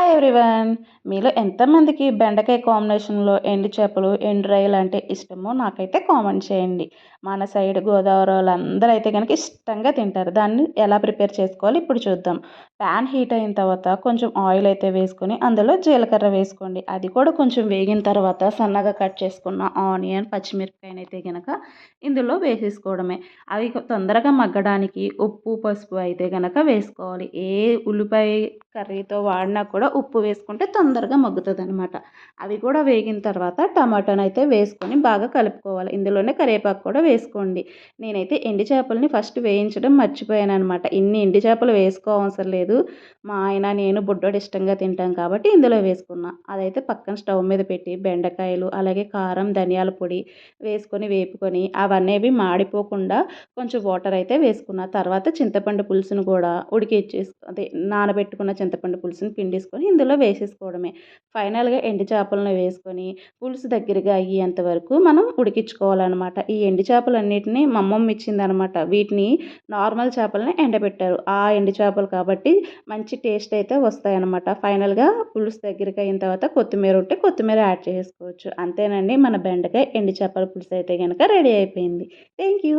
Hi everyone. మీలో ఎంతమందికి బెండకాయ కాంబినేషన్‌లో ఎండు చేపలు, ఎండు రొయ్యలు అంటే ఇష్టమో నాకైతే కామెంట్ చేయండి. మన సైడ్ గోదావరోళ్ళందరూ అయితే గనక ఇష్టంగా తింటారు. దాన్ని ఎలా ప్రిపేర్ చేసుకోవాలో ఇప్పుడు చూద్దాం. ప్యాన్ హీట్ అయిన తర్వాత కొంచెం ఆయిల్ అయితే వేసుకొని అందులో జీలకర్ర వేసుకోండి. అది కూడా కొంచెం వేగిన తర్వాత సన్నగా కట్ చేసుకున్న ఆనియన్, పచ్చిమిరపకాయనైతే గనక ఇందులో వేసేసుకోవడమే. అవి తొందరగా మగ్గడానికి ఉప్పు, పసుపు అయితే గనక వేసుకోవాలి. ఏ ఉల్లిపాయ కర్రీతో వాడినా కూడా ఉప్పు వేసుకుంటే తొందరగా మగ్గుతుందనమాట. అవి కూడా వేగిన తర్వాత టమాటానైతే వేసుకొని బాగా కలుపుకోవాలి. ఇందులోనే కరివేపాకు కూడా వేసుకోండి. నేనైతే ఎండు చేపలని ఫస్ట్ వేయించడం మర్చిపోయాననమాట. ఇన్ని ఎండు చేపలు వేసుకోవసరం లేదు. మా ఆయన, నేను, బుడ్డోడు ఇష్టంగా తింటాం కాబట్టి ఇందులో వేసుకున్నా. అదైతే పక్కన స్టవ్ మీద పెట్టి బెండకాయలు, అలాగే కారం, ధనియాల పొడి వేసుకొని వేపుకొని అవనేవి మాడిపోకుండా కొంచెం వాటర్ అయితే వేసుకున్న. తర్వాత చింతపండు పులుసును కూడా అదే నానబెట్టుకున్న చింతపండు పులుసుని పిండేసుకొని ఇందులో వేసేసుకోవడమే. ఫైనల్‌గా ఎండు చేపలను వేసుకొని పులుసు దగ్గరగా అయ్యేంత వరకు మనం ఉడికించుకోవాలనమాట. ఈ ఎండు చేపలన్నిటిని మా అమ్మమ్మ ఇచ్చిందనమాట. వీటిని నార్మల్ చేపలని ఎండబెట్టారు. ఆ ఎండు చేపలు కాబట్టి మంచి టేస్ట్ అయితే వస్తాయన్నమాట. ఫైనల్‌గా పులుసు దగ్గరికి అయిన తర్వాత కొత్తిమీర ఉంటే కొత్తిమీర యాడ్ చేసుకోవచ్చు. అంతేనండి, మన బెండకాయ ఎండు చేపల పులుసు అయితే గనక రెడీ అయిపోయింది. Thank you.